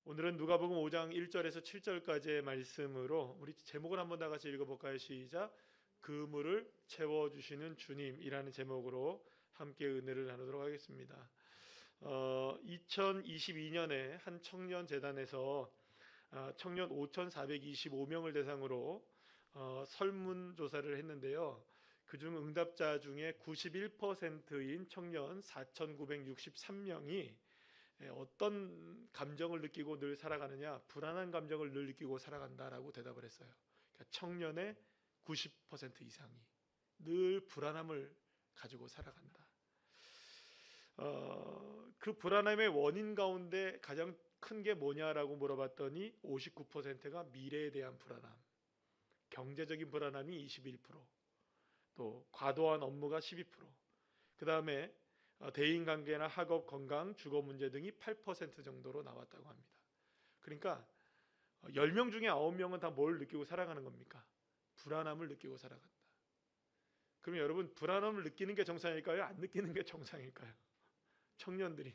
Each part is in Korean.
오늘은 누가복음 5장 1절에서 7절까지의 말씀으로 우리 제목을 한번 다 같이 읽어볼까요? 시작. 그물을 채워주시는 주님이라는 제목으로 함께 은혜를 나누도록 하겠습니다. 2022년에 한 청년 재단에서 청년 5,425명을 대상으로 설문조사를 했는데요. 그중 응답자 중에 91%인 청년 4,963명이 어떤 감정을 느끼고 늘 살아가느냐? 불안한 감정을 늘 느끼고 살아간다라고 대답을 했어요. 그러니까 청년의 90% 이상이 늘 불안함을 가지고 살아간다. 그 불안함의 원인 가운데 가장 큰 게 뭐냐라고 물어봤더니 59%가 미래에 대한 불안함, 경제적인 불안함이 21%, 또 과도한 업무가 12%, 그 다음에 대인관계나 학업, 건강, 주거 문제 등이 8% 정도로 나왔다고 합니다. 그러니까 10명 중에 9명은 다 뭘 느끼고 살아가는 겁니까? 불안함을 느끼고 살아간다. 그러면 여러분, 불안함을 느끼는 게 정상일까요? 안 느끼는 게 정상일까요? 청년들이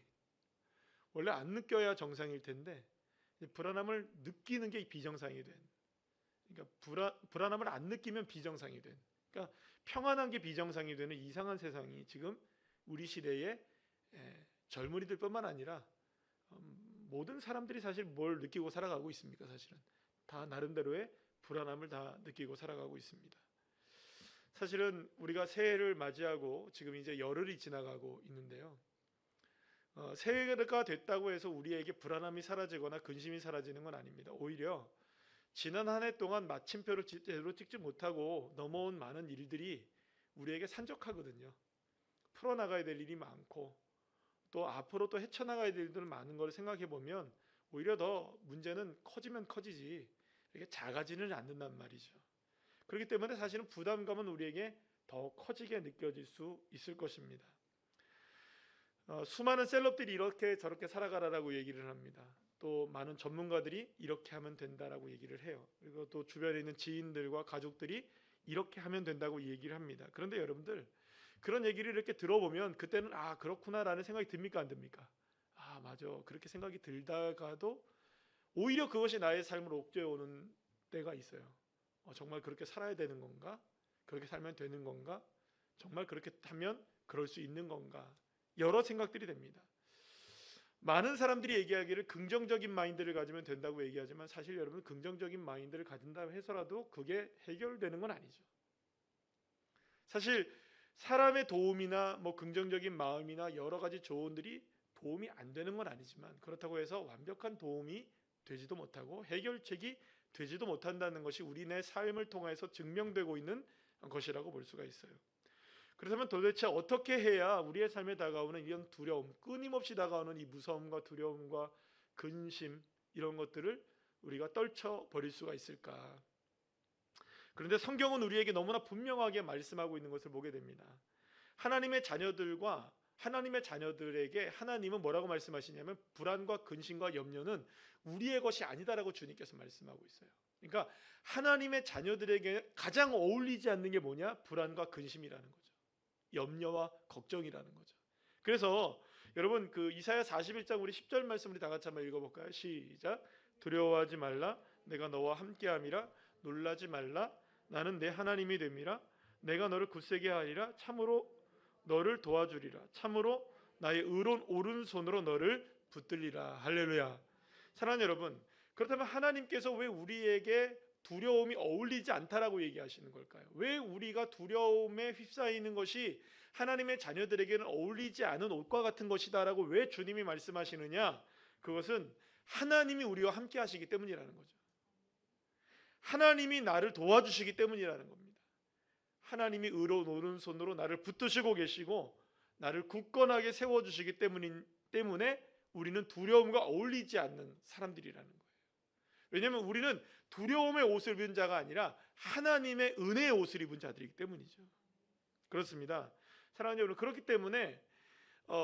원래 안 느껴야 정상일 텐데 불안함을 느끼는 게 비정상이 된, 그러니까 불안함을 안 느끼면 비정상이 된, 그러니까 평안한 게 비정상이 되는 이상한 세상이 지금 우리 시대의 젊은이들뿐만 아니라 모든 사람들이 사실 뭘 느끼고 살아가고 있습니까? 사실은 다 나름대로의 불안함을 다 느끼고 살아가고 있습니다. 사실은 우리가 새해를 맞이하고 지금 이제 열흘이 지나가고 있는데요. 새해가 됐다고 해서 우리에게 불안함이 사라지거나 근심이 사라지는 건 아닙니다. 오히려 지난 한 해 동안 마침표를 제대로 찍지 못하고 넘어온 많은 일들이 우리에게 산적하거든요. 풀어나가야 될 일이 많고 또 앞으로 또 헤쳐나가야 될 일들 많은 걸 생각해 보면 오히려 더 문제는 커지면 커지지 이게 작아지는 않는단 말이죠. 그렇기 때문에 사실은 부담감은 우리에게 더 커지게 느껴질 수 있을 것입니다. 수많은 셀럽들이 이렇게 저렇게 살아가라라고 얘기를 합니다. 또 많은 전문가들이 이렇게 하면 된다라고 얘기를 해요. 그리고 또 주변에 있는 지인들과 가족들이 이렇게 하면 된다고 얘기를 합니다. 그런데 여러분들, 그런 얘기를 이렇게 들어보면 그때는 그렇구나라는 생각이 듭니까, 안 듭니까? 맞아, 그렇게 생각이 들다가도 오히려 그것이 나의 삶을 옥죄어 오는 때가 있어요. 정말 그렇게 살아야 되는 건가? 그렇게 살면 되는 건가? 정말 그렇게 하면 그럴 수 있는 건가? 여러 생각들이 됩니다. 많은 사람들이 얘기하기를 긍정적인 마인드를 가지면 된다고 얘기하지만 사실 여러분, 긍정적인 마인드를 가진다고 해서라도 그게 해결되는 건 아니죠. 사실 사람의 도움이나 긍정적인 마음이나 여러 가지 조언들이 도움이 안 되는 건 아니지만, 그렇다고 해서 완벽한 도움이 되지도 못하고 해결책이 되지도 못한다는 것이 우리네 삶을 통해서 증명되고 있는 것이라고 볼 수가 있어요. 그렇다면 도대체 어떻게 해야 우리의 삶에 다가오는 이런 두려움, 끊임없이 다가오는 이 무서움과 두려움과 근심, 이런 것들을 우리가 떨쳐버릴 수가 있을까? 그런데 성경은 우리에게 너무나 분명하게 말씀하고 있는 것을 보게 됩니다. 하나님의 자녀들에게 하나님은 뭐라고 말씀하시냐면 불안과 근심과 염려는 우리의 것이 아니다라고 주님께서 말씀하고 있어요. 그러니까 하나님의 자녀들에게 가장 어울리지 않는 게 뭐냐? 불안과 근심이라는 거죠. 염려와 걱정이라는 거죠. 그래서 여러분, 그 이사야 41장 우리 10절 말씀 우리 다 같이 한번 읽어볼까요? 시작. 두려워하지 말라, 내가 너와 함께함이라. 놀라지 말라, 나는 내 하나님이 됨이라. 내가 너를 굳세게 하리라. 참으로 너를 도와주리라. 참으로 나의 의로운 오른손으로 너를 붙들리라. 할렐루야. 사랑하는 여러분, 그렇다면 하나님께서 왜 우리에게 두려움이 어울리지 않다라고 얘기하시는 걸까요? 왜 우리가 두려움에 휩싸이는 것이 하나님의 자녀들에게는 어울리지 않은 옷과 같은 것이다라고 왜 주님이 말씀하시느냐? 그것은 하나님이 우리와 함께 하시기 때문이라는 거죠. 하나님이 나를 도와주시기 때문이라는 겁니다. 하나님이 의로운 오른손으로 나를 붙드시고 계시고 나를 굳건하게 세워주시기 때문에 우리는 두려움과 어울리지 않는 사람들이라는 거예요. 왜냐하면 우리는 두려움의 옷을 입은 자가 아니라 하나님의 은혜의 옷을 입은 자들이기 때문이죠. 그렇습니다. 사랑하는 여러분, 그렇기 때문에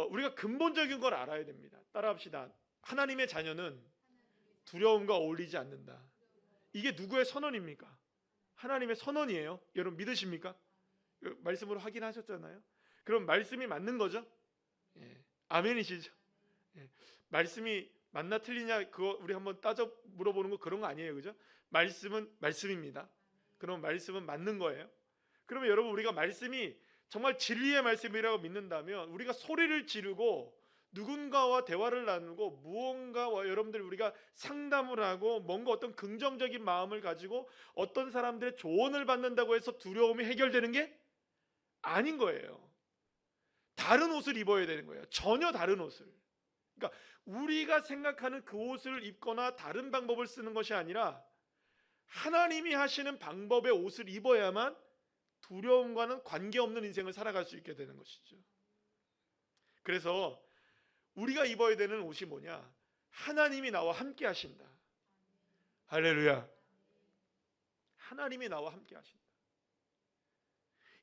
우리가 근본적인 걸 알아야 됩니다. 따라합시다. 하나님의 자녀는 두려움과 어울리지 않는다. 이게 누구의 선언입니까? 하나님의 선언이에요. 여러분 믿으십니까? 말씀으로 확인하셨잖아요. 그럼 말씀이 맞는 거죠? 예. 아멘이시죠? 예. 말씀이 맞나 틀리냐 그거 우리 한번 따져 물어보는 거 그런 거 아니에요, 그죠? 말씀은 말씀입니다. 그럼 말씀은 맞는 거예요. 그러면 여러분 우리가 말씀이 정말 진리의 말씀이라고 믿는다면 우리가 소리를 지르고 누군가와 대화를 나누고 무언가와 여러분들 우리가 상담을 하고 뭔가 어떤 긍정적인 마음을 가지고 어떤 사람들의 조언을 받는다고 해서 두려움이 해결되는 게 아닌 거예요. 다른 옷을 입어야 되는 거예요. 전혀 다른 옷을. 그러니까 우리가 생각하는 그 옷을 입거나 다른 방법을 쓰는 것이 아니라 하나님이 하시는 방법의 옷을 입어야만 두려움과는 관계없는 인생을 살아갈 수 있게 되는 것이죠. 그래서 우리가 입어야 되는 옷이 뭐냐? 하나님이 나와 함께 하신다. 할렐루야. 하나님이 나와 함께 하신다.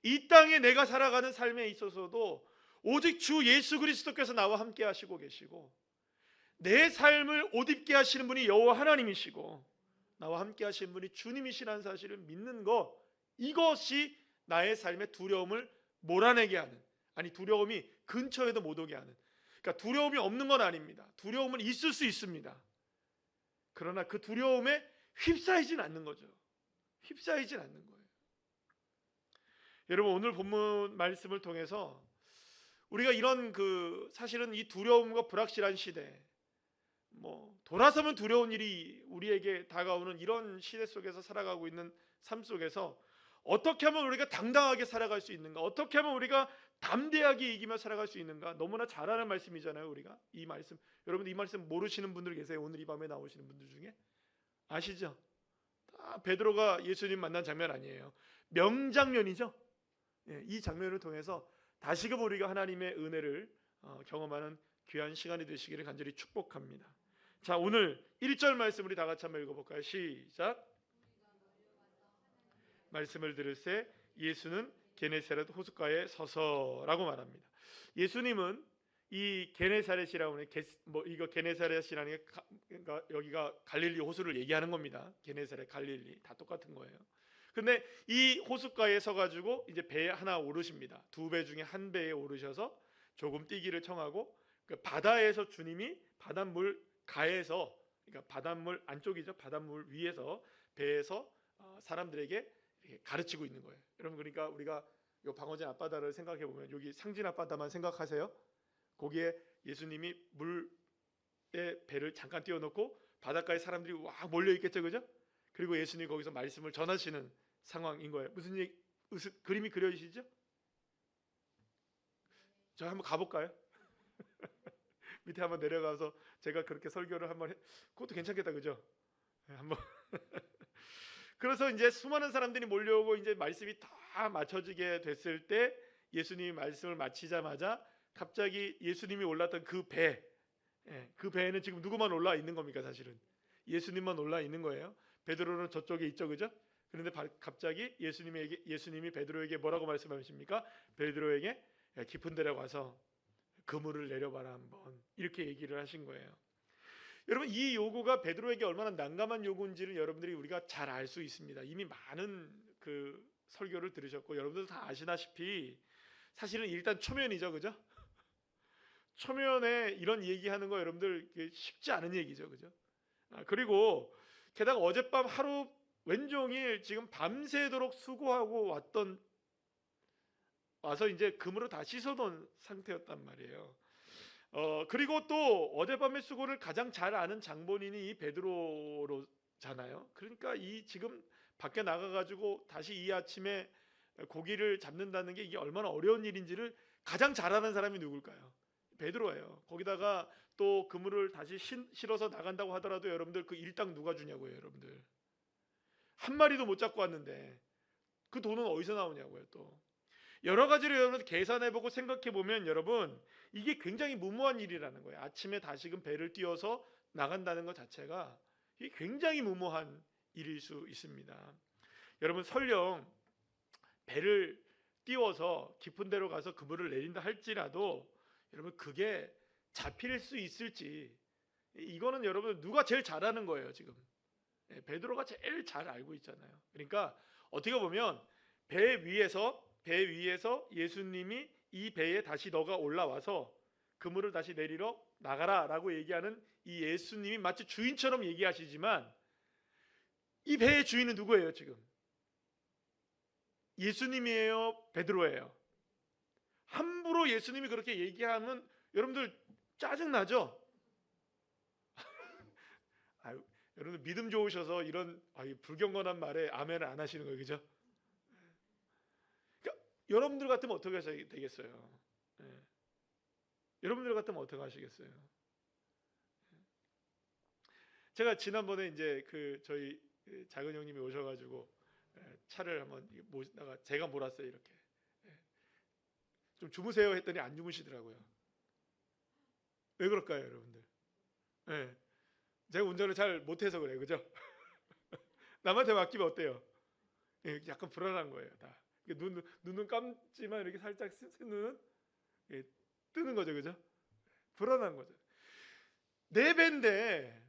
이 땅에 내가 살아가는 삶에 있어서도 오직 주 예수 그리스도께서 나와 함께 하시고 계시고 내 삶을 옷 입게 하시는 분이 여호와 하나님이시고 나와 함께 하시는 분이 주님이시라는 사실을 믿는 것, 이것이 나의 삶의 두려움을 몰아내게 하는, 아니 두려움이 근처에도 못 오게 하는, 그러니까 두려움이 없는 건 아닙니다. 두려움은 있을 수 있습니다. 그러나 그 두려움에 휩싸이진 않는 거죠. 휩싸이진 않는 거예요. 여러분 오늘 본문 말씀을 통해서 우리가 이런 사실은 이 두려움과 불확실한 시대, 돌아서면 두려운 일이 우리에게 다가오는 이런 시대 속에서 살아가고 있는 삶 속에서 어떻게 하면 우리가 당당하게 살아갈 수 있는가? 어떻게 하면 우리가 담대하게 이기며 살아갈 수 있는가? 너무나 잘 아는 말씀이잖아요. 우리가 이 말씀, 여러분 이 말씀 모르시는 분들 계세요? 오늘 이 밤에 나오시는 분들 중에 아시죠? 베드로가 예수님 만난 장면 아니에요. 명장면이죠. 이 장면을 통해서 다시금 우리가 하나님의 은혜를 경험하는 귀한 시간이 되시기를 간절히 축복합니다. 자, 오늘 1절 말씀 우리 다 같이 한번 읽어볼까요? 시작. 말씀을 들으세 예수는 게네사렛 호숫가에 서서라고 말합니다. 예수님은 이 게네사렛이라고 하는 이거 게네사렛이라는 게 그러니까 여기가 갈릴리 호수를 얘기하는 겁니다. 게네사렛, 갈릴리 다 똑같은 거예요. 근데 이 호숫가에 서가지고 이제 배에 하나 오르십니다. 두 배 중에 한 배에 오르셔서 조금 뛰기를 청하고 그 바다에서 주님이 바닷물 가에서, 그러니까 바닷물 안쪽이죠. 바닷물 위에서 배에서 사람들에게 가르치고 있는 거예요. 여러분 그러니까 우리가 요 방어진 앞바다를 생각해 보면 여기 상진 앞바다만 생각하세요. 거기에 예수님이 물에 배를 잠깐 띄워놓고 바닷가에 사람들이 와 몰려 있겠죠, 그죠? 그리고 예수님이 거기서 말씀을 전하시는 상황인 거예요. 무슨 그림이 그려지시죠? 저 한번 가볼까요? 밑에 한번 내려가서 제가 그렇게 설교를 한번 그것도 괜찮겠다, 그죠? 한번. 그래서 이제 수많은 사람들이 몰려오고 이제 말씀이 다 맞춰지게 됐을 때 예수님이 말씀을 마치자마자 갑자기 예수님이 올랐던 그 배에는 지금 누구만 올라 있는 겁니까? 사실은 예수님만 올라 있는 거예요. 베드로는 저쪽에 있죠, 그죠? 그런데 갑자기 예수님이 베드로에게 뭐라고 말씀하십니까? 베드로에게 깊은 데로 가서 그물을 내려봐라 한번, 이렇게 얘기를 하신 거예요. 여러분 이 요구가 베드로에게 얼마나 난감한 요구인지를 여러분들이 우리가 잘 알 수 있습니다. 이미 많은 그 설교를 들으셨고 여러분들 다 아시다시피 사실은 일단 초면이죠, 그죠? 초면에 이런 얘기하는 거 여러분들 쉽지 않은 얘기죠, 그죠? 그리고 게다가 어젯밤 하루 왼종일 지금 밤새도록 수고하고 와서 이제 그물을 다 씻어놓은 상태였단 말이에요. 그리고 또 어젯밤의 수고를 가장 잘 아는 장본인이 이 베드로잖아요. 그러니까 이 지금 밖에 나가가지고 다시 이 아침에 고기를 잡는다는 게 이게 얼마나 어려운 일인지를 가장 잘 아는 사람이 누굴까요? 베드로예요. 거기다가 또 그물을 다시 실어서 나간다고 하더라도 여러분들 그 일당 누가 주냐고요, 여러분들. 한 마리도 못 잡고 왔는데 그 돈은 어디서 나오냐고요. 또 여러 가지로 여러분 계산해보고 생각해보면 여러분 이게 굉장히 무모한 일이라는 거예요. 아침에 다시금 배를 띄워서 나간다는 것 자체가 이게 굉장히 무모한 일일 수 있습니다. 여러분 설령 배를 띄워서 깊은 데로 가서 그물을 내린다 할지라도 여러분 그게 잡힐 수 있을지, 이거는 여러분 누가 제일 잘하는 거예요 지금. 베드로가 제일 잘 알고 있잖아요. 그러니까 어떻게 보면 배 위에서 예수님이 이 배에 다시 너가 올라와서 그물을 다시 내리러 나가라라고 얘기하는 이 예수님이 마치 주인처럼 얘기하시지만 이 배의 주인은 누구예요 지금? 예수님이에요? 베드로예요? 함부로 예수님이 그렇게 얘기하면 여러분들 짜증나죠? 아유, 여러분 믿음 좋으셔서 이런 불경건한 말에 아멘을 안 하시는 거예요, 그죠? 그러니까 여러분들 같으면 어떻게 하셔야 되겠어요? 예. 여러분들 같으면 어떻게 하시겠어요? 제가 지난번에 이제 저희 작은 형님이 오셔가지고 차를 한번 모시다가 제가 몰았어요 이렇게. 좀 주무세요 했더니 안 주무시더라고요. 왜 그럴까요, 여러분들? 예. 제가 운전을 잘 못해서 그래요, 그죠? 남한테 맡기면 어때요? 예, 약간 불안한 거예요, 다. 눈은 감지만 이렇게 살짝 눈은 뜨는 거죠, 그죠? 불안한 거죠. 내 배인데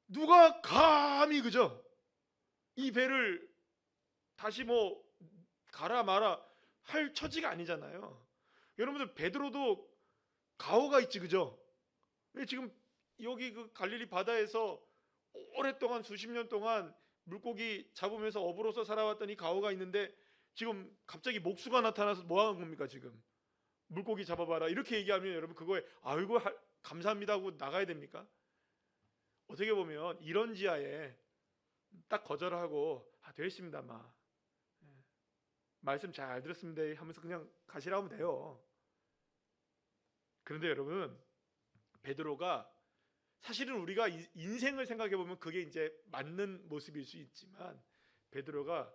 누가 감히 그죠? 이 배를 다시 뭐 가라 마라 할 처지가 아니잖아요. 여러분들 베드로도 가오가 있지, 그죠? 지금 여기 그 갈릴리 바다에서 오랫동안 수십 년 동안 물고기 잡으면서 어부로서 살아왔더니 가오가 있는데 지금 갑자기 목수가 나타나서 뭐 하는 겁니까 지금? 물고기 잡아봐라 이렇게 얘기하면 여러분 그거에 아이고 감사합니다 하고 나가야 됩니까? 어떻게 보면 이런 지하에 딱 거절하고 되겠습니다 마 말씀 잘 들었습니다 하면서 그냥 가시라 하면 돼요. 그런데 여러분 베드로가 사실은 우리가 인생을 생각해 보면 그게 이제 맞는 모습일 수 있지만 베드로가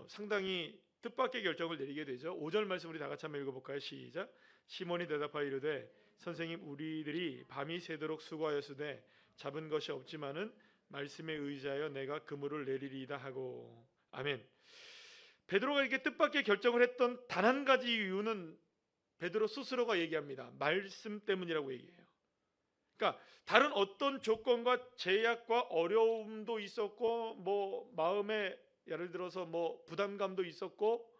상당히 뜻밖의 결정을 내리게 되죠. 5절 말씀 우리 다 같이 한번 읽어볼까요? 시작. 시몬이 대답하여 이르되 선생님 우리들이 밤이 새도록 수고하였으되 잡은 것이 없지만은 말씀에 의지하여 내가 그물을 내리리이다 하고. 아멘. 베드로가 이렇게 뜻밖의 결정을 했던 단 한 가지 이유는 베드로 스스로가 얘기합니다. 말씀 때문이라고 얘기해요. 그러니까 다른 어떤 조건과 제약과 어려움도 있었고 뭐 마음에 예를 들어서 뭐 부담감도 있었고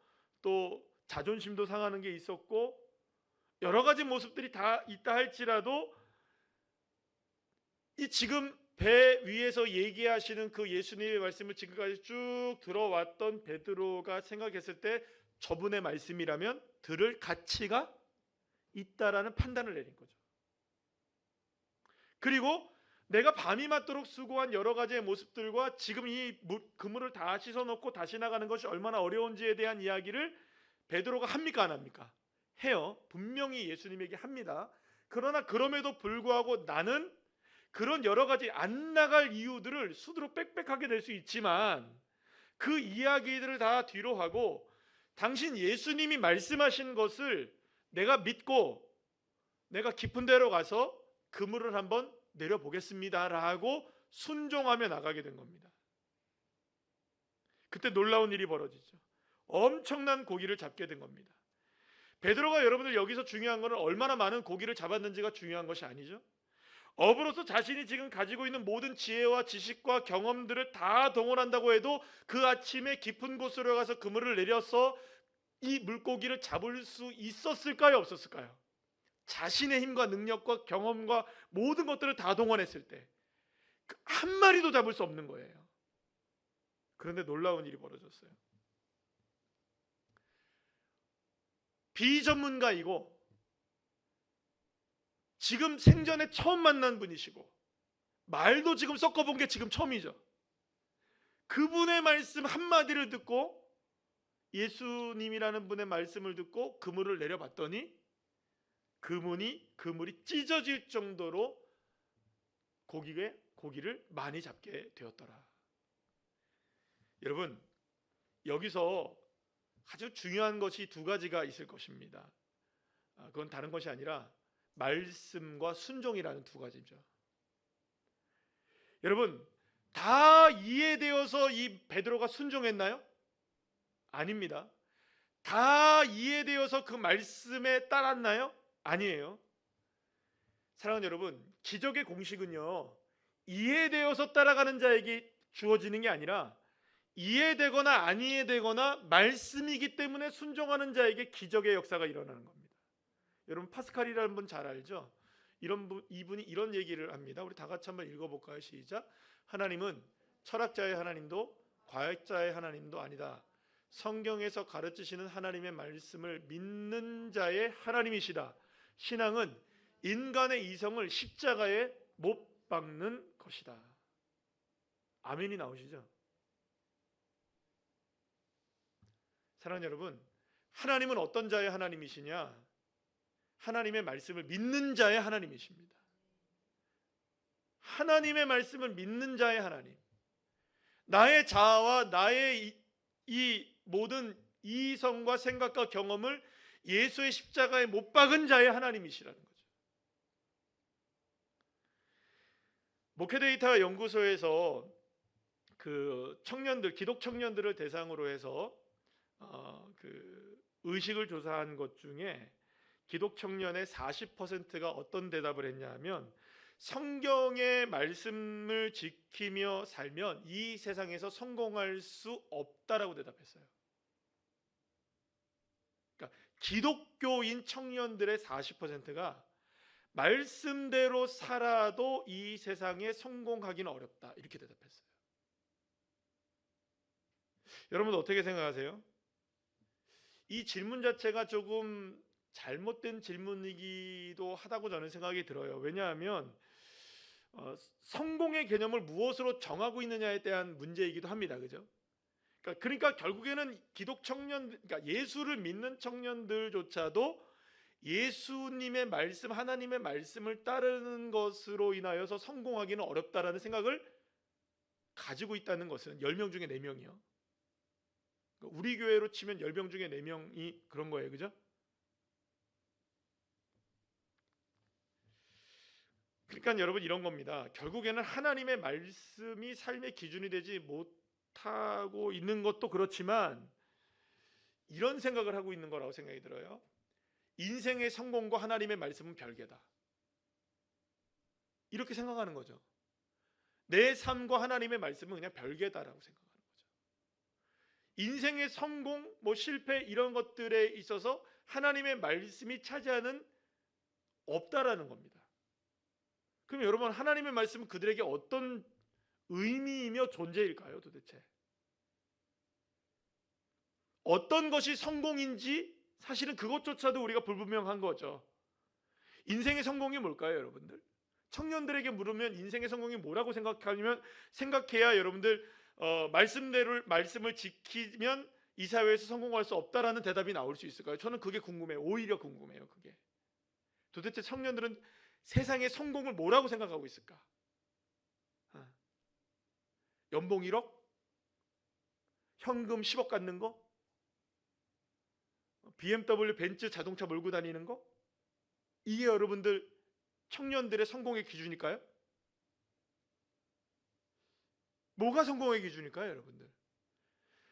또 자존심도 상하는 게 있었고 여러 가지 모습들이 다 있다 할지라도 이 지금 배 위에서 얘기하시는 그 예수님의 말씀을 지금까지 쭉 들어왔던 베드로가 생각했을 때 저분의 말씀이라면 들을 가치가 있다라는 판단을 내린 거죠. 그리고 내가 밤이 맞도록 수고한 여러 가지의 모습들과 지금 이 그물을 다 씻어놓고 다시 나가는 것이 얼마나 어려운지에 대한 이야기를 베드로가 합니까 안 합니까? 해요. 분명히 예수님에게 합니다. 그러나 그럼에도 불구하고 나는 그런 여러 가지 안 나갈 이유들을 수두룩 빽빽하게 될 수 있지만 그 이야기들을 다 뒤로 하고 당신 예수님이 말씀하신 것을 내가 믿고 내가 깊은 데로 가서 그물을 한번 내려보겠습니다라고 순종하며 나가게 된 겁니다. 그때 놀라운 일이 벌어지죠. 엄청난 고기를 잡게 된 겁니다. 베드로가 여러분들 여기서 중요한 것은 얼마나 많은 고기를 잡았는지가 중요한 것이 아니죠. 어부로서 자신이 지금 가지고 있는 모든 지혜와 지식과 경험들을 다 동원한다고 해도 그 아침에 깊은 곳으로 가서 그물을 내려서 이 물고기를 잡을 수 있었을까요? 없었을까요? 자신의 힘과 능력과 경험과 모든 것들을 다 동원했을 때 한 마리도 잡을 수 없는 거예요. 그런데 놀라운 일이 벌어졌어요. 비전문가이고 지금 생전에 처음 만난 분이시고 말도 지금 섞어본 게 지금 처음이죠. 그분의 말씀 한마디를 듣고 예수님이라는 분의 말씀을 듣고 그물을 내려봤더니 그물이 찢어질 정도로 고기를 많이 잡게 되었더라. 여러분 여기서 아주 중요한 것이 두 가지가 있을 것입니다. 그건 다른 것이 아니라 말씀과 순종이라는 두 가지죠. 여러분 다 이해되어서 이 베드로가 순종했나요? 아닙니다. 다 이해되어서 그 말씀에 따랐나요? 아니에요. 사랑하는 여러분, 기적의 공식은요 이해되어서 따라가는 자에게 주어지는 게 아니라 이해되거나 안 이해되거나 말씀이기 때문에 순종하는 자에게 기적의 역사가 일어나는 겁니다. 여러분 파스칼이라는 분 잘 알죠? 이분이 이런 얘기를 합니다. 우리 다 같이 한번 읽어볼까요? 시작. 하나님은 철학자의 하나님도 과학자의 하나님도 아니다. 성경에서 가르치시는 하나님의 말씀을 믿는 자의 하나님이시다. 신앙은 인간의 이성을 십자가에 못 박는 것이다. 아멘이 나오시죠? 사랑하는 여러분, 하나님은 어떤 자의 하나님이시냐? 하나님의 말씀을 믿는 자의 하나님이십니다. 하나님의 말씀을 믿는 자의 하나님. 나의 자아와 나의 이 모든 이성과 생각과 경험을 예수의 십자가에 못 박은 자의 하나님이시라는 거죠. 목회데이터 연구소에서 그 청년들, 기독 청년들을 대상으로 해서 그 의식을 조사한 것 중에 기독 청년의 40%가 어떤 대답을 했냐면 성경의 말씀을 지키며 살면 이 세상에서 성공할 수 없다라고 대답했어요. 그러니까 기독교인 청년들의 40%가 말씀대로 살아도 이 세상에 성공하기는 어렵다 이렇게 대답했어요. 여러분 어떻게 생각하세요? 이 질문 자체가 조금 잘못된 질문이기도 하다고 저는 생각이 들어요. 왜냐하면 성공의 개념을 무엇으로 정하고 있느냐에 대한 문제이기도 합니다. 그죠? 그러니까 결국에는 기독 청년, 그러니까 예수를 믿는 청년들조차도 예수님의 말씀, 하나님의 말씀을 따르는 것으로 인하여서 성공하기는 어렵다라는 생각을 가지고 있다는 것은 10명 중에 4명이요. 우리 교회로 치면 10명 중에 4명이 그런 거예요. 그죠? 그러니까 여러분 이런 겁니다. 결국에는 하나님의 말씀이 삶의 기준이 되지 못하고 있는 것도 그렇지만 이런 생각을 하고 있는 거라고 생각이 들어요. 인생의 성공과 하나님의 말씀은 별개다. 이렇게 생각하는 거죠. 내 삶과 하나님의 말씀은 그냥 별개다라고 생각하는 거죠. 인생의 성공, 실패 이런 것들에 있어서 하나님의 말씀이 차지하는 없다라는 겁니다. 그럼 여러분 하나님의 말씀은 그들에게 어떤 의미이며 존재일까요? 도대체 어떤 것이 성공인지 사실은 그것조차도 우리가 불분명한 거죠. 인생의 성공이 뭘까요, 여러분들? 청년들에게 물으면 인생의 성공이 뭐라고 생각해야 여러분들 말씀을 지키면 이 사회에서 성공할 수 없다라는 대답이 나올 수 있을까요? 저는 그게 궁금해요. 오히려 궁금해요. 그게 도대체 청년들은 세상의 성공을 뭐라고 생각하고 있을까? 연봉 1억? 현금 10억 갖는 거? BMW 벤츠 자동차 몰고 다니는 거? 이게 여러분들 청년들의 성공의 기준일까요? 뭐가 성공의 기준일까요, 여러분들?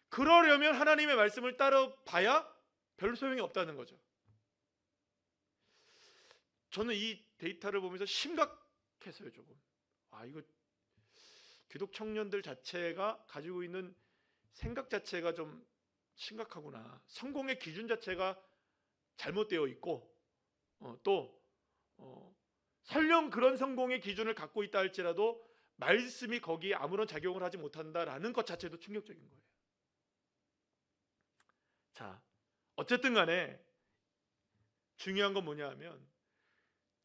그러려면 하나님의 말씀을 따라봐야 별 소용이 없다는 거죠. 저는 이 데이터를 보면서 심각했어요, 조금. 이거 기독 청년들 자체가 가지고 있는 생각 자체가 좀 심각하구나. 성공의 기준 자체가 잘못되어 있고 설령 그런 성공의 기준을 갖고 있다 할지라도 말씀이 거기에 아무런 작용을 하지 못한다라는 것 자체도 충격적인 거예요. 자, 어쨌든 간에 중요한 건 뭐냐 하면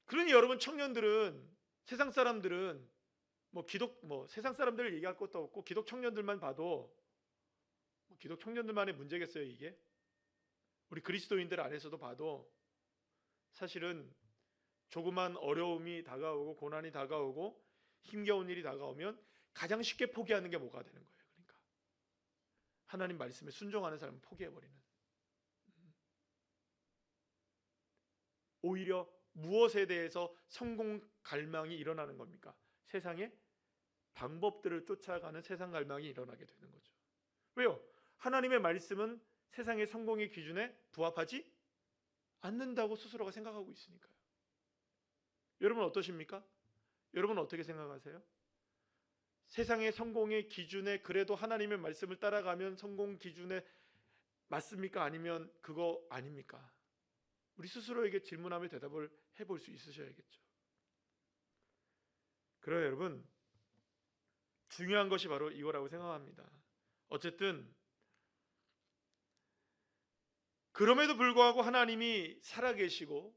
그러니 여러분 청년들은 세상 사람들은 세상 사람들을 얘기할 것도 없고 기독 청년들만 봐도 기독 청년들만의 문제겠어요, 이게? 우리 그리스도인들 안에서도 봐도 사실은 조그만 어려움이 다가오고 고난이 다가오고 힘겨운 일이 다가오면 가장 쉽게 포기하는 게 뭐가 되는 거예요? 그러니까 하나님 말씀에 순종하는 사람은 포기해버리는. 오히려 무엇에 대해서 성공 갈망이 일어나는 겁니까? 세상의 방법들을 쫓아가는 세상 갈망이 일어나게 되는 거죠. 왜요? 하나님의 말씀은 세상의 성공의 기준에 부합하지 않는다고 스스로가 생각하고 있으니까요. 여러분 어떠십니까? 여러분 어떻게 생각하세요? 세상의 성공의 기준에 그래도 하나님의 말씀을 따라가면 성공 기준에 맞습니까? 아니면 그거 아닙니까? 우리 스스로에게 질문하며 대답을 해볼 수 있으셔야겠죠. 그래요, 여러분. 중요한 것이 바로 이거라고 생각합니다. 어쨌든 그럼에도 불구하고 하나님이 살아계시고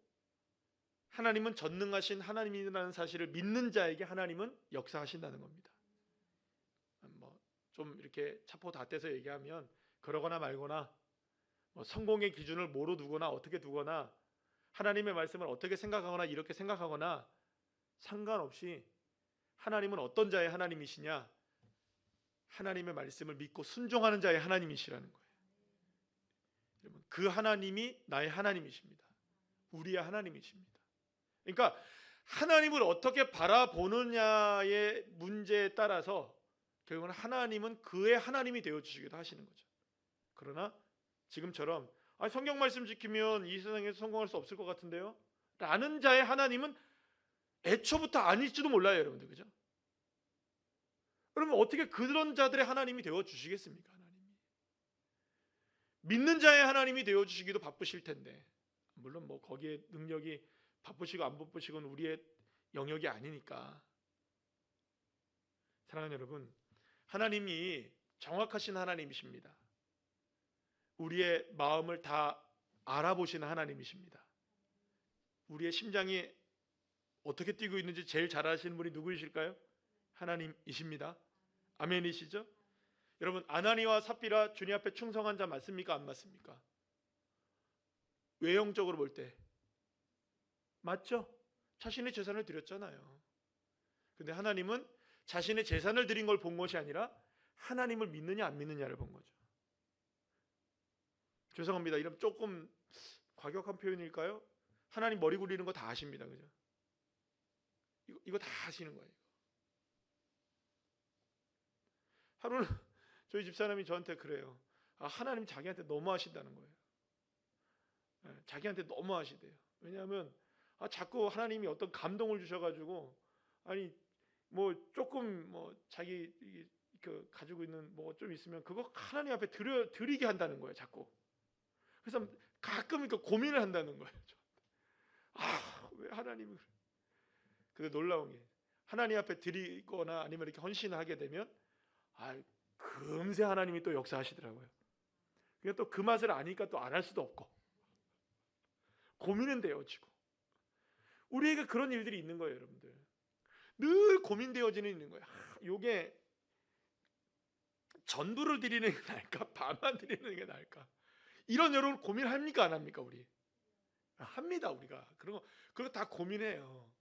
하나님은 전능하신 하나님이라는 사실을 믿는 자에게 하나님은 역사하신다는 겁니다. 뭐 좀 이렇게 차포 다 떼서 얘기하면 그러거나 말거나 성공의 기준을 뭐로 두거나 어떻게 두거나 하나님의 말씀을 어떻게 생각하거나 이렇게 생각하거나 상관없이 하나님은 어떤 자의 하나님이시냐? 하나님의 말씀을 믿고 순종하는 자의 하나님이시라는 거예요. 여러분, 그 하나님이 나의 하나님이십니다. 우리의 하나님이십니다. 그러니까 하나님을 어떻게 바라보느냐의 문제에 따라서 결국은 하나님은 그의 하나님이 되어주시기도 하시는 거죠. 그러나 지금처럼 성경 말씀 지키면 이 세상에서 성공할 수 없을 것 같은데요? 라는 자의 하나님은 애초부터 아닐지도 몰라요, 여러분들. 그죠? 그러면 어떻게 그런 자들의 하나님이 되어주시겠습니까? 하나님이 믿는 자의 하나님이 되어주시기도 바쁘실 텐데, 물론 거기에 능력이 바쁘시고 안 바쁘시고는 우리의 영역이 아니니까. 사랑하는 여러분, 하나님이 정확하신 하나님이십니다. 우리의 마음을 다 알아보시는 하나님이십니다. 우리의 심장이 어떻게 뛰고 있는지 제일 잘 아시는 분이 누구이실까요? 하나님이십니다. 아멘이시죠? 여러분, 아나니와 삽비라 주님 앞에 충성한 자 맞습니까? 안 맞습니까? 외형적으로 볼 때 맞죠? 자신의 재산을 드렸잖아요. 근데 하나님은 자신의 재산을 드린 걸 본 것이 아니라 하나님을 믿느냐 안 믿느냐를 본 거죠. 죄송합니다. 이런 조금 과격한 표현일까요? 하나님 머리 굴리는 거 다 아십니다. 그죠? 이거 다 아시는 거예요. 하루는 저희 집사람이 저한테 그래요. 하나님 자기한테 너무 하신다는 거예요. 자기한테 너무 하시대요. 왜냐하면 자꾸 하나님이 어떤 감동을 주셔가지고 조금 자기 가지고 있는 좀 있으면 그거 하나님 앞에 드리게 한다는 거예요. 자꾸. 그래서 가끔 고민을 한다는 거예요. 왜 하나님을? 근데 놀라운 게 하나님 앞에 드리거나 아니면 이렇게 헌신을 하게 되면 금세 하나님이 또 역사하시더라고요. 그냥 또 그 맛을 아니까 또 안 할 수도 없고 고민은 되어지고 우리에게 그런 일들이 있는 거예요, 여러분들. 늘 고민되어지는 있는 거예요. 요게 전부를 드리는 게 나을까? 반만 드리는 게 나을까? 이런 여러분 고민합니까? 안 합니까? 우리 합니다. 우리가 그런 거 다 고민해요.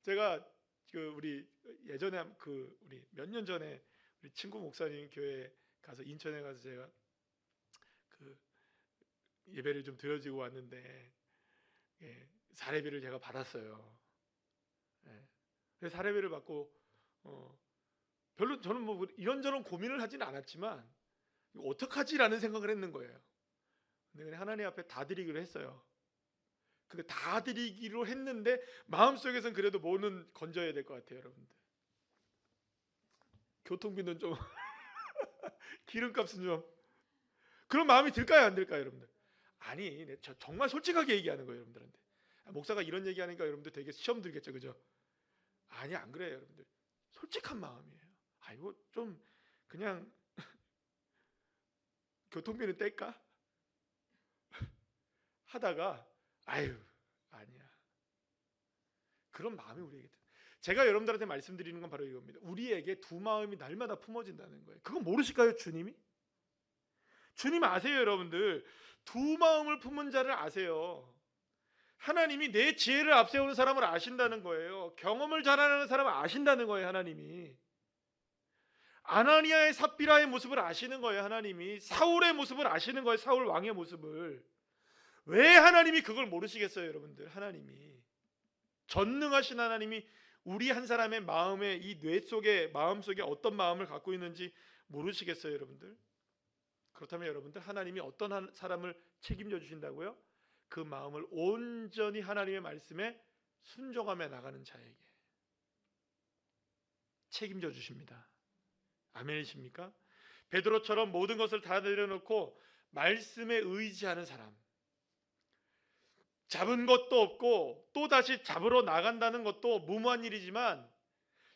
제가 우리 예전에 우리 몇 년 전에 우리 친구 목사님 교회 가서 인천에 가서 제가 예배를 좀 드려지고 왔는데 사례비를 제가 받았어요. 사례비를 받고 별로 저는 이런저런 고민을 하지는 않았지만 이거 어떡하지라는 생각을 했는 거예요. 근데 그냥 하나님 앞에 다 드리기로 했어요. 근데 다 드리기로 했는데 마음속에서는 그래도 뭐는 건져야 될 것 같아요, 여러분들. 교통비는 좀 기름값은 좀 그런 마음이 들까요, 안 들까요, 여러분들? 아니, 저 정말 솔직하게 얘기하는 거예요, 여러분들한테. 목사가 이런 얘기하니까 여러분들 되게 시험 들겠죠, 그죠? 아니, 안 그래요, 여러분들. 솔직한 마음이에요. 이거 좀 그냥 교통비는 뗄까? 하다가 아니야. 그런 마음이 우리에게 들어요. 제가 여러분들한테 말씀드리는 건 바로 이겁니다. 우리에게 두 마음이 날마다 품어진다는 거예요. 그건 모르실까요, 주님이? 주님 아세요, 여러분들. 두 마음을 품은 자를 아세요. 하나님이 내 지혜를 앞세우는 사람을 아신다는 거예요. 경험을 잘하는 사람을 아신다는 거예요, 하나님이. 아나니아의 삽비라의 모습을 아시는 거예요, 하나님이. 사울의 모습을 아시는 거예요, 사울 왕의 모습을. 왜 하나님이 그걸 모르시겠어요, 여러분들? 하나님이 전능하신 하나님이 우리 한 사람의 마음에 이 뇌 속에 마음 속에 어떤 마음을 갖고 있는지 모르시겠어요, 여러분들? 그렇다면 여러분들 하나님이 어떤 사람을 책임져 주신다고요? 그 마음을 온전히 하나님의 말씀에 순종하며 나가는 자에게 책임져 주십니다. 아멘이십니까? 베드로처럼 모든 것을 다 내려놓고 말씀에 의지하는 사람, 잡은 것도 없고 또 다시 잡으러 나간다는 것도 무모한 일이지만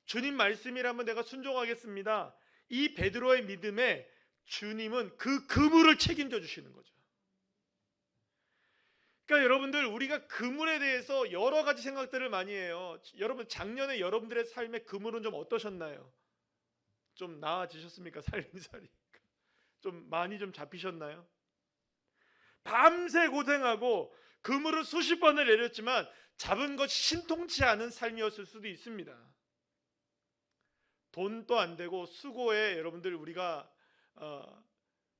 주님 말씀이라면 내가 순종하겠습니다. 이 베드로의 믿음에 주님은 그 그물을 책임져 주시는 거죠. 그러니까 여러분들, 우리가 그물에 대해서 여러 가지 생각들을 많이 해요. 여러분, 작년에 여러분들의 삶의 그물은 좀 어떠셨나요? 좀 나아지셨습니까? 살림살이 좀 많이 좀 잡히셨나요? 밤새 고생하고 그물을 수십 번을 내렸지만 잡은 것이 신통치 않은 삶이었을 수도 있습니다. 돈도 안 되고 수고에 여러분들 우리가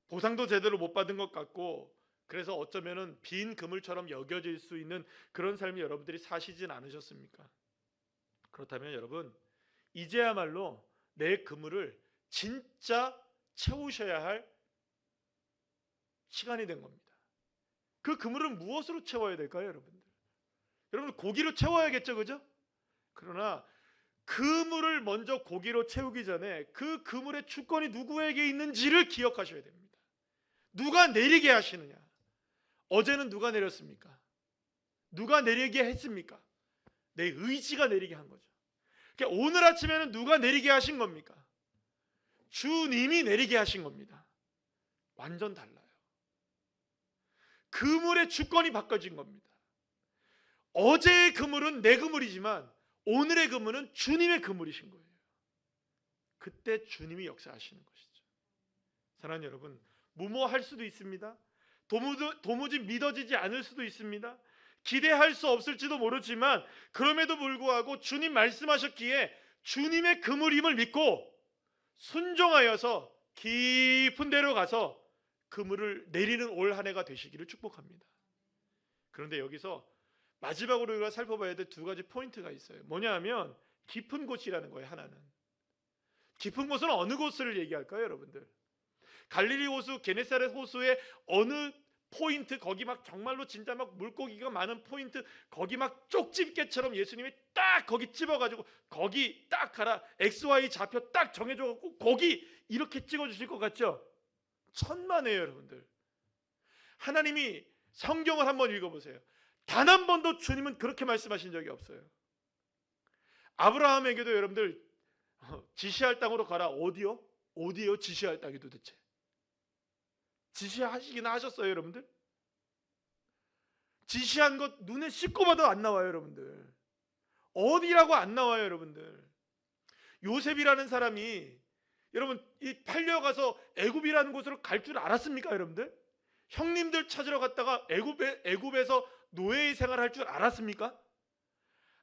보상도 제대로 못 받은 것 같고, 그래서 어쩌면은 빈 그물처럼 여겨질 수 있는 그런 삶이 여러분들이 사시진 않으셨습니까? 그렇다면 여러분, 이제야말로 내 그물을 진짜 채우셔야 할 시간이 된 겁니다. 그 그물은 무엇으로 채워야 될까요, 여러분들? 여러분, 고기로 채워야겠죠, 그죠? 그러나 그물을 먼저 고기로 채우기 전에 그 그물의 주권이 누구에게 있는지를 기억하셔야 됩니다. 누가 내리게 하시느냐? 어제는 누가 내렸습니까? 누가 내리게 했습니까? 내 의지가 내리게 한 거죠. 그러니까 오늘 아침에는 누가 내리게 하신 겁니까? 주님이 내리게 하신 겁니다. 완전 달라요. 그물의 주권이 바꿔진 겁니다. 어제의 그물은 내 그물이지만 오늘의 그물은 주님의 그물이신 거예요. 그때 주님이 역사하시는 것이죠. 사랑하는 여러분, 무모할 수도 있습니다. 도무지 믿어지지 않을 수도 있습니다. 기대할 수 없을지도 모르지만 그럼에도 불구하고 주님 말씀하셨기에 주님의 그물임을 믿고 순종하여서 깊은 데로 가서 그물을 내리는 올 한 해가 되시기를 축복합니다. 그런데 여기서 마지막으로 우리가 살펴봐야 될 두 가지 포인트가 있어요. 뭐냐 하면 깊은 곳이라는 거예요. 하나는 깊은 곳은 어느 곳을 얘기할까요, 여러분들? 갈릴리 호수, 게네사렛 호수의 어느 포인트, 거기 막 정말로 진짜 막 물고기가 많은 포인트, 거기 막 쪽집게처럼 예수님이 딱 거기 집어가지고 거기 딱 가라, XY 좌표 딱 정해줘갖고 거기 이렇게 찍어주실 것 같죠? 천만에요, 여러분들. 하나님이 성경을 한번 읽어보세요. 단 한 번도 주님은 그렇게 말씀하신 적이 없어요. 아브라함에게도 여러분들 지시할 땅으로 가라. 어디요? 어디요? 지시할 땅이 도대체? 지시하시긴 하셨어요, 여러분들? 지시한 것 눈에 씻고 봐도 안 나와요, 여러분들. 어디라고 안 나와요, 여러분들. 요셉이라는 사람이 여러분 이 팔려가서 애굽이라는 곳으로 갈 줄 알았습니까, 여러분들? 형님들 찾으러 갔다가 애굽에서 노예의 생활을 할 줄 알았습니까?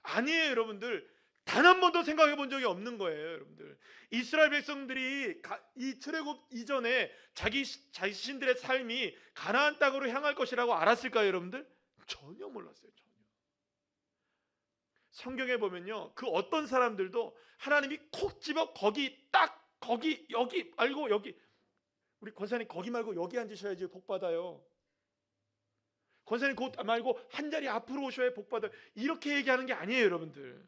아니에요, 여러분들. 단 한 번도 생각해 본 적이 없는 거예요, 여러분들. 이스라엘 백성들이 이 출애굽 이전에 자신들의 삶이 가나안 땅으로 향할 것이라고 알았을까요, 여러분들? 전혀 몰랐어요, 전혀. 성경에 보면요, 그 어떤 사람들도 하나님이 콕 집어 거기 딱 거기 여기 말고 여기, 우리 권사님 거기 말고 여기 앉으셔야지 복 받아요. 권사님 그 말고 한 자리 앞으로 오셔야 복 받아요. 이렇게 얘기하는 게 아니에요, 여러분들.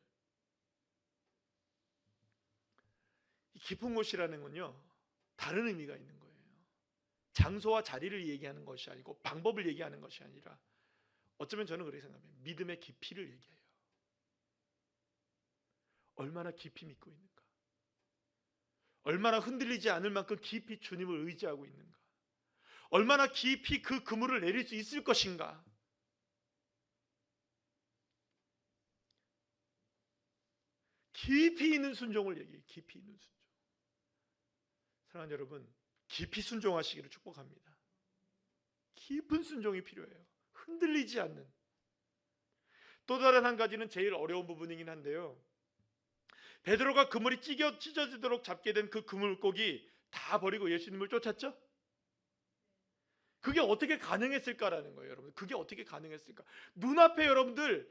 이 깊은 곳이라는 건요, 다른 의미가 있는 거예요. 장소와 자리를 얘기하는 것이 아니고 방법을 얘기하는 것이 아니라, 어쩌면 저는 그렇게 생각해요. 믿음의 깊이를 얘기해요. 얼마나 깊이 믿고 있는가, 얼마나 흔들리지 않을 만큼 깊이 주님을 의지하고 있는가, 얼마나 깊이 그 그물을 내릴 수 있을 것인가. 깊이 있는 순종을 얘기해요. 깊이 있는 순종. 사랑하는 여러분, 깊이 순종하시기를 축복합니다. 깊은 순종이 필요해요. 흔들리지 않는. 또 다른 한 가지는 제일 어려운 부분이긴 한데요, 베드로가 그물이 찢어지도록 잡게 된 그 그물고기 다 버리고 예수님을 쫓았죠? 그게 어떻게 가능했을까라는 거예요, 여러분. 그게 어떻게 가능했을까? 눈앞에 여러분들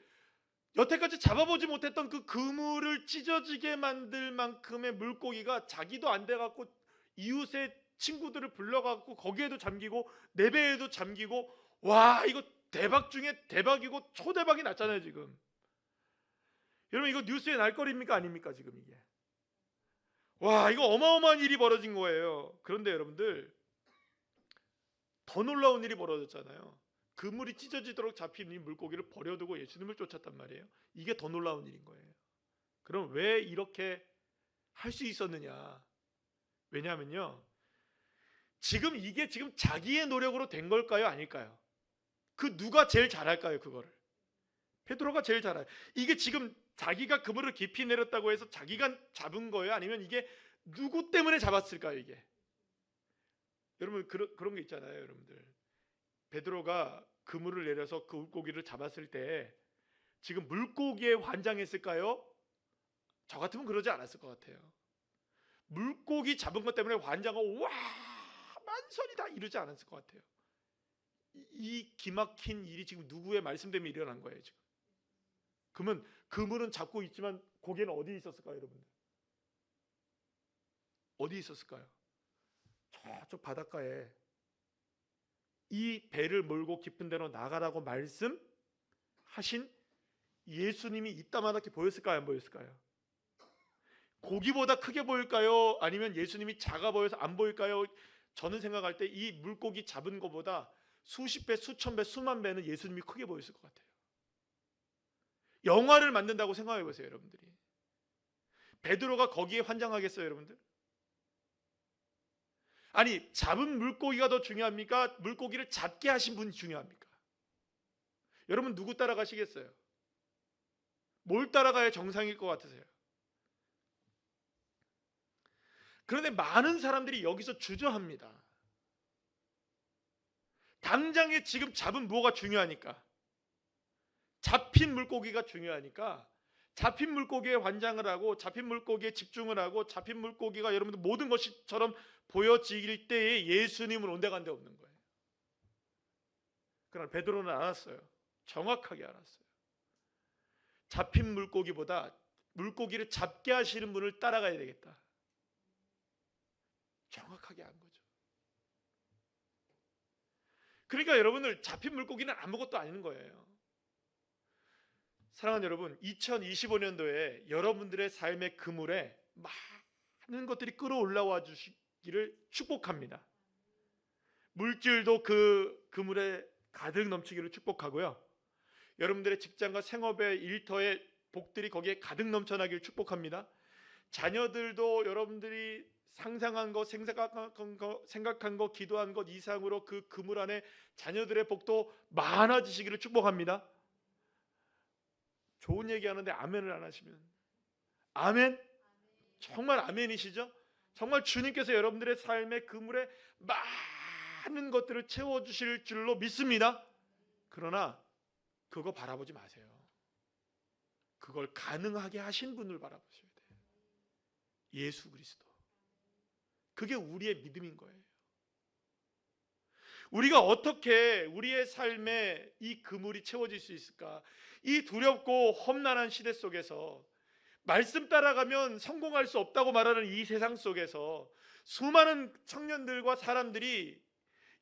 여태까지 잡아보지 못했던 그 그물을 찢어지게 만들 만큼의 물고기가 자기도 안 돼갖고 이웃의 친구들을 불러갖고 거기에도 잠기고 내 배에도 잠기고, 와, 이거 대박 중에 대박이고 초대박이 났잖아요, 지금. 여러분, 이거 뉴스에 날 거리입니까, 아닙니까, 지금 이게? 와, 이거 어마어마한 일이 벌어진 거예요. 그런데 여러분들, 더 놀라운 일이 벌어졌잖아요. 그물이 찢어지도록 잡힌 이 물고기를 버려두고 예수님을 쫓았단 말이에요. 이게 더 놀라운 일인 거예요. 그럼 왜 이렇게 할 수 있었느냐? 왜냐하면요, 지금 이게 지금 자기의 노력으로 된 걸까요, 아닐까요? 그 누가 제일 잘할까요, 그거를? 베드로가 제일 잘해요. 이게 지금 자기가 그물을 깊이 내렸다고 해서 자기가 잡은 거예요? 아니면 이게 누구 때문에 잡았을까요, 이게? 여러분, 그런 게 있잖아요, 여러분들. 베드로가 그물을 내려서 그 물고기를 잡았을 때 지금 물고기에 환장했을까요? 저 같으면 그러지 않았을 것 같아요. 물고기 잡은 것 때문에 환장하고 와 만선이다 이러지 않았을 것 같아요. 이 기막힌 일이 지금 누구의 말씀 때문에 일어난 거예요, 지금. 그러면 그물은 잡고 있지만 고개는 어디 있었을까요, 여러분들? 어디 있었을까요? 저쪽 바닷가에 이 배를 몰고 깊은 데로 나가라고 말씀하신 예수님이 이따만하게 보였을까요, 안 보였을까요? 고기보다 크게 보일까요? 아니면 예수님이 작아 보여서 안 보일까요? 저는 생각할 때 이 물고기 잡은 것보다 수십 배, 수천 배, 수만 배는 예수님이 크게 보였을 것 같아요. 영화를 만든다고 생각해 보세요, 여러분들이. 베드로가 거기에 환장하겠어요, 여러분들? 아니, 잡은 물고기가 더 중요합니까? 물고기를 잡게 하신 분이 중요합니까? 여러분 누구 따라가시겠어요? 뭘 따라가야 정상일 것 같으세요? 그런데 많은 사람들이 여기서 주저합니다. 당장에 지금 잡은 뭐가 중요하니까, 잡힌 물고기가 중요하니까 잡힌 물고기에 환장을 하고 잡힌 물고기에 집중을 하고 잡힌 물고기가 여러분들 모든 것이처럼 보여질 때에 예수님은 온데간데 없는 거예요. 그러나 베드로는 알았어요. 정확하게 알았어요. 잡힌 물고기보다 물고기를 잡게 하시는 분을 따라가야 되겠다. 정확하게 안 거죠. 그러니까 여러분들 잡힌 물고기는 아무것도 아닌 거예요. 사랑하는 여러분, 2025년도에 여러분들의 삶의 그물에 많은 것들이 끌어올라와 주시기를 축복합니다. 물질도 그 그물에 가득 넘치기를 축복하고요. 여러분들의 직장과 생업의 일터의 복들이 거기에 가득 넘쳐나기를 축복합니다. 자녀들도 여러분들이 상상한 것, 생각한 것, 기도한 것 이상으로 그 그물 안에 자녀들의 복도 많아지시기를 축복합니다. 좋은 얘기하는데 아멘을 안 하시면, 아멘? 정말 아멘이시죠? 정말 주님께서 여러분들의 삶의 그물에 많은 것들을 채워주실 줄로 믿습니다. 그러나 그거 바라보지 마세요. 그걸 가능하게 하신 분을 바라보셔야 돼요. 예수 그리스도. 그게 우리의 믿음인 거예요. 우리가 어떻게 우리의 삶에 이 그물이 채워질 수 있을까? 이 두렵고 험난한 시대 속에서, 말씀 따라가면 성공할 수 없다고 말하는 이 세상 속에서 수많은 청년들과 사람들이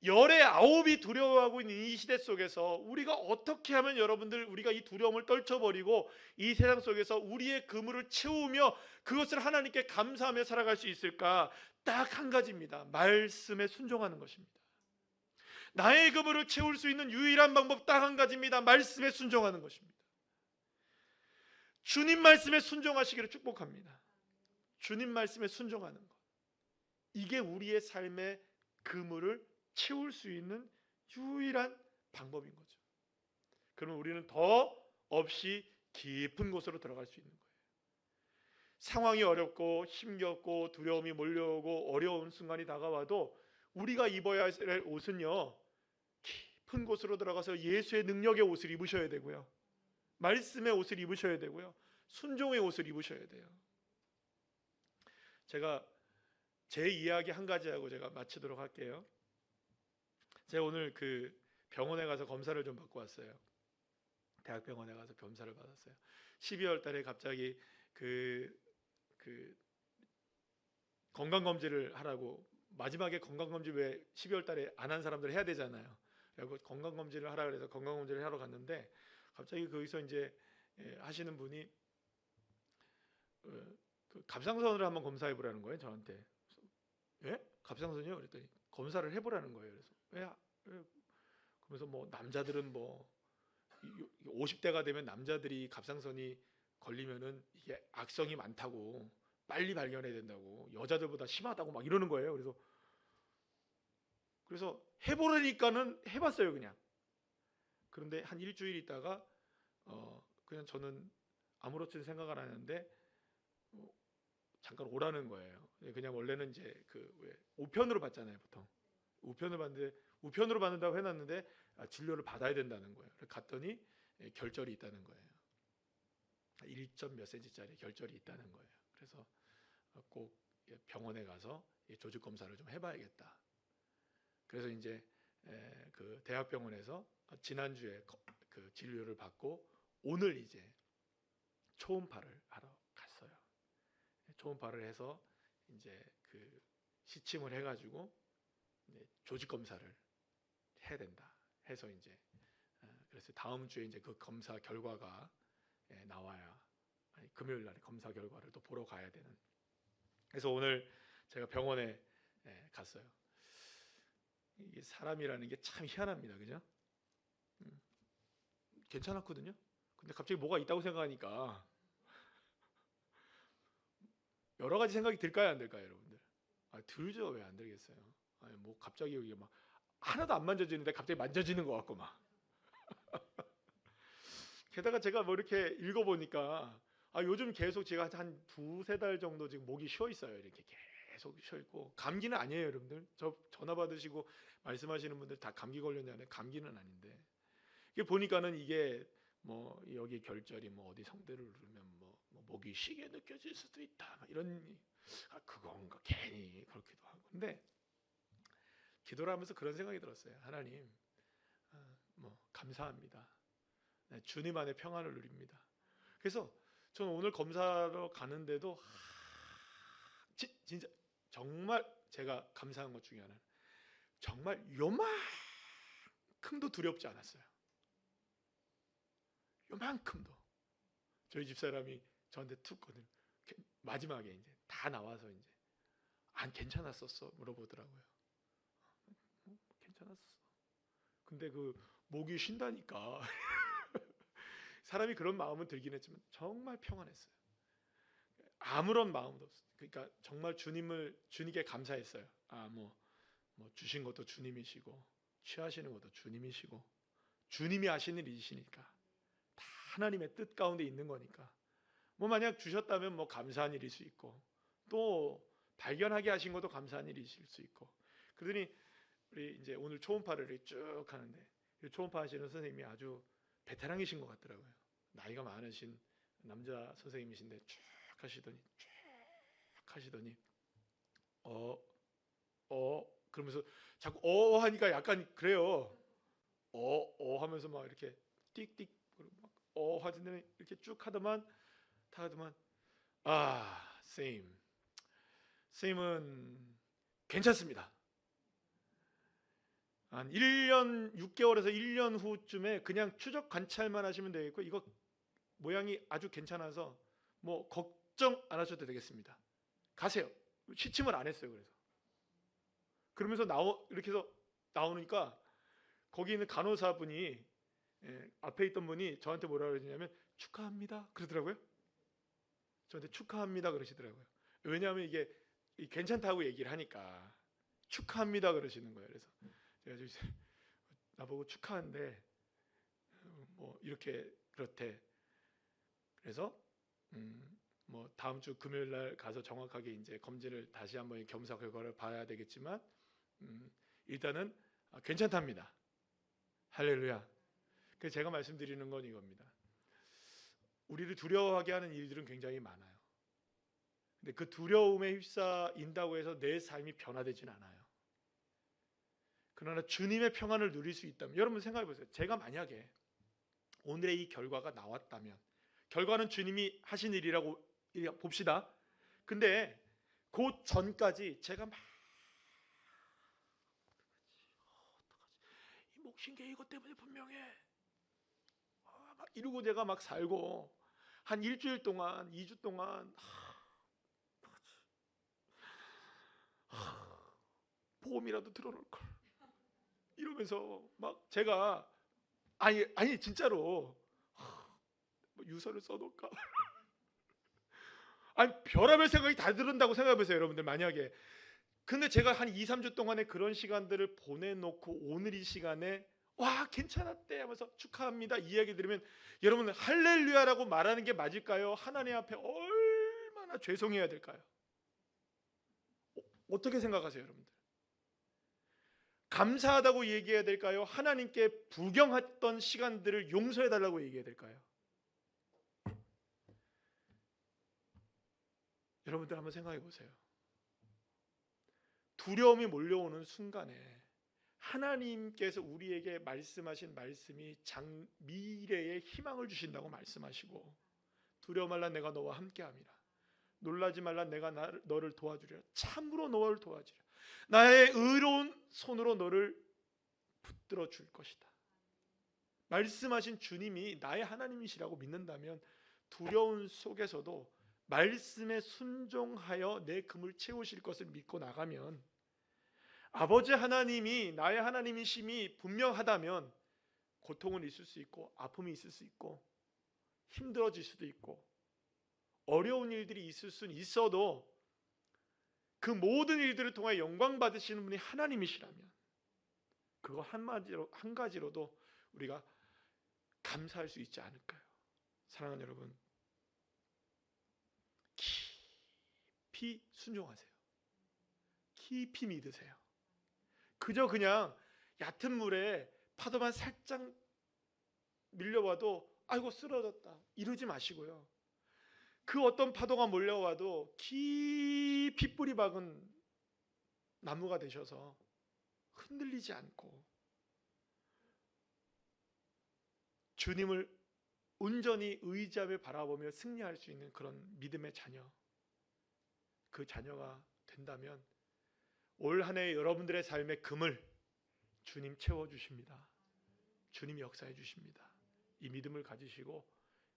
열의 아홉이 두려워하고 있는 이 시대 속에서 우리가 어떻게 하면 여러분들 우리가 이 두려움을 떨쳐버리고 이 세상 속에서 우리의 그물을 채우며 그것을 하나님께 감사하며 살아갈 수 있을까? 딱 한 가지입니다. 말씀에 순종하는 것입니다. 나의 그물을 채울 수 있는 유일한 방법 딱 한 가지입니다. 말씀에 순종하는 것입니다. 주님 말씀에 순종하시기를 축복합니다. 주님 말씀에 순종하는 것, 이게 우리의 삶의 그물을 채울 수 있는 유일한 방법인 거죠. 그러면 우리는 더 없이 깊은 곳으로 들어갈 수 있는 거예요. 상황이 어렵고 힘겹고 두려움이 몰려오고 어려운 순간이 다가와도 우리가 입어야 할 옷은요, 깊은 곳으로 들어가서 예수의 능력의 옷을 입으셔야 되고요, 말씀의 옷을 입으셔야 되고요, 순종의 옷을 입으셔야 돼요. 제가 제 이야기 한 가지 하고 제가 마치도록 할게요. 제가 오늘 그 병원에 가서 검사를 좀 받고 왔어요. 대학병원에 가서 검사를 받았어요. 12월 달에 갑자기 그 건강검진을 하라고, 마지막에 건강검진 왜 12월 달에 안 한 사람들 해야 되잖아요. 그리고 건강검진을 하라 그래서 건강검진을 하러 갔는데 갑자기 거기서 이제 하시는 분이 그 갑상선을 한번 검사해 보라는 거예요, 저한테. 예? 갑상선이요? 그랬더니 검사를 해보라는 거예요. 그래서 왜 그래서 뭐 남자들은 뭐 50대가 되면 남자들이 갑상선이 걸리면은 이게 악성이 많다고 빨리 발견해야 된다고 여자들보다 심하다고 막 이러는 거예요. 그래서 해보려니까는 해봤어요 그냥. 그런데 한 일주일 있다가 그냥 저는 아무렇지 생각 안 하는데 잠깐 오라는 거예요. 그냥 원래는 이제 그 왜 우편으로 받잖아요 보통. 우편으로 받는다고 해놨는데 진료를 받아야 된다는 거예요. 갔더니 결절이 있다는 거예요. 1점 몇 cm짜리 결절이 있다는 거예요. 그래서 꼭 병원에 가서 조직 검사를 좀 해봐야겠다. 그래서 이제 그 대학병원에서 지난주에 그 진료를 받고 오늘 이제 초음파를 하러 갔어요. 초음파를 해서 이제 그 시침을 해가지고 조직 검사를 해야 된다 해서 이제 그래서 다음 주에 이제 그 검사 결과가 나와야 금요일 날에 검사 결과를 또 보러 가야 되는. 그래서 오늘 제가 병원에 갔어요. 이게 사람이라는 게 참 희한합니다, 그죠? 괜찮았거든요. 근데 갑자기 뭐가 있다고 생각하니까 여러 가지 생각이 들까요, 안 들까요, 여러분들? 들죠. 왜 안 들겠어요? 뭐 갑자기 이게 막 하나도 안 만져지는데 갑자기 만져지는 것 같고 막. 게다가 제가 뭐 이렇게 읽어보니까 요즘 계속 제가 한 2-3달 정도 지금 목이 쉬어 있어요. 이렇게 계속 쉬어 있고. 감기는 아니에요, 여러분들. 저 전화 받으시고 말씀하시는 분들 다 감기 걸렸냐면 감기는 아닌데. 이게 보니까는 이게 뭐 여기 결절이 뭐 어디 성대를 누르면 뭐 목이 쉬게 느껴질 수도 있다. 이런 그건가 괜히 그렇기도 하고. 근데 기도를 하면서 그런 생각이 들었어요. 하나님, 뭐 감사합니다. 주님 안에 평안을 누립니다. 그래서 저는 오늘 검사로 가는데도 진짜 정말 제가 감사한 것 중에 하나는 정말 요만큼도 두렵지 않았어요. 요만큼도. 저희 집사람이 저한테 툭 거든 마지막에 이제 다 나와서 이제 안 괜찮았었어 물어보더라고요. 괜찮았어. 근데 그 목이 쉰다니까 사람이 그런 마음은 들긴 했지만 정말 평안했어요. 아무런 마음도 없어요. 그러니까 정말 주님께 감사했어요. 뭐 주신 것도 주님이시고 취하시는 것도 주님이시고 주님이 하시는 일이시니까 다 하나님의 뜻 가운데 있는 거니까 뭐 만약 주셨다면 뭐 감사한 일일 수 있고 또 발견하게 하신 것도 감사한 일이실 수 있고. 그러더니 우리 이제 오늘 초음파를 쭉 하는데 초음파 하시는 선생님이 아주 베테랑이신 것 같더라고요. 나이가 많으신 남자 선생님이신데 쭉 하시더니 그러면서 자꾸 하니까 약간 그래요. 하면서 막 이렇게 띡띡 막 하더니 이렇게 쭉 하더만 쌤은 괜찮습니다. 한 1년 6개월에서 1년 후쯤에 그냥 추적 관찰만 하시면 되겠고 이거 모양이 아주 괜찮아서 뭐 걱정 안 하셔도 되겠습니다. 가세요. 시침을 안 했어요. 그러면서 이렇게 해서 나오니까 거기 있는 간호사분이 앞에 있던 분이 저한테 뭐라 그러냐면 축하합니다 그러더라고요. 저한테 축하합니다 그러시더라고요. 왜냐하면 이게 괜찮다고 얘기를 하니까 축하합니다 그러시는 거예요. 그래서 제가 나보고 축하한데 뭐 이렇게 그렇대. 그래서 뭐 다음 주 금요일 날 가서 정확하게 이제 검진을 다시 한번 검사 결과를 봐야 되겠지만 일단은 괜찮답니다. 할렐루야. 그래서 제가 말씀드리는 건 이겁니다. 우리를 두려워하게 하는 일들은 굉장히 많아요. 근데 그 두려움에 휩싸인다고 해서 내 삶이 변화되진 않아요. 그러나 주님의 평안을 누릴 수 있다면, 여러분 생각해 보세요. 제가 만약에 오늘의 이 결과가 나왔다면, 결과는 주님이 하신 일이라고 봅시다. 근데 그 전까지 제가 막 이 목신계 이것 때문에 분명해 막 이러고 제가 막 살고 한 일주일 동안 2주 동안 보험이라도 들어놓을 걸. 이러면서 막 제가 아니 진짜로 뭐 유서를 써놓을까? 아니 별의별 생각이 다 들은다고 생각해보세요 여러분들. 만약에 근데 제가 한 2, 3주 동안에 그런 시간들을 보내놓고 오늘 이 시간에 와 괜찮았대 하면서 축하합니다 이 이야기 들으면 여러분 할렐루야라고 말하는 게 맞을까요? 하나님 앞에 얼마나 죄송해야 될까요? 어떻게 생각하세요 여러분들? 감사하다고 얘기해야 될까요? 하나님께 불경했던 시간들을 용서해 달라고 얘기해야 될까요? 여러분들 한번 생각해 보세요. 두려움이 몰려오는 순간에 하나님께서 우리에게 말씀하신 말씀이 미래의 희망을 주신다고 말씀하시고, 두려워 말라 내가 너와 함께함이라, 놀라지 말라 내가 너를 도와주리라, 참으로 너를 도와주리라, 나의 의로운 손으로 너를 붙들어 줄 것이다 말씀하신 주님이 나의 하나님이시라고 믿는다면 두려움 속에서도 말씀에 순종하여 내 금을 채우실 것을 믿고 나가면, 아버지 하나님이 나의 하나님이심이 분명하다면 고통은 있을 수 있고 아픔이 있을 수 있고 힘들어질 수도 있고 어려운 일들이 있을 수는 있어도 그 모든 일들을 통해 영광 받으시는 분이 하나님이시라면 그거 한 가지로도 우리가 감사할 수 있지 않을까요? 사랑하는 여러분, 깊이 순종하세요. 깊이 믿으세요. 그저 그냥 얕은 물에 파도만 살짝 밀려와도 아이고 쓰러졌다 이러지 마시고요. 그 어떤 파도가 몰려와도 깊이 뿌리 박은 나무가 되셔서 흔들리지 않고 주님을 온전히 의지하며 바라보며 승리할 수 있는 그런 믿음의 자녀, 그 자녀가 된다면 올 한 해 여러분들의 삶의 금을 주님 채워주십니다. 주님 역사해 주십니다. 이 믿음을 가지시고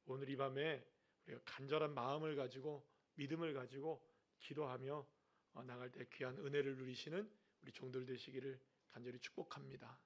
오늘 이 밤에 우리가 간절한 마음을 가지고 믿음을 가지고 기도하며 나갈 때 귀한 은혜를 누리시는 우리 종들 되시기를 간절히 축복합니다.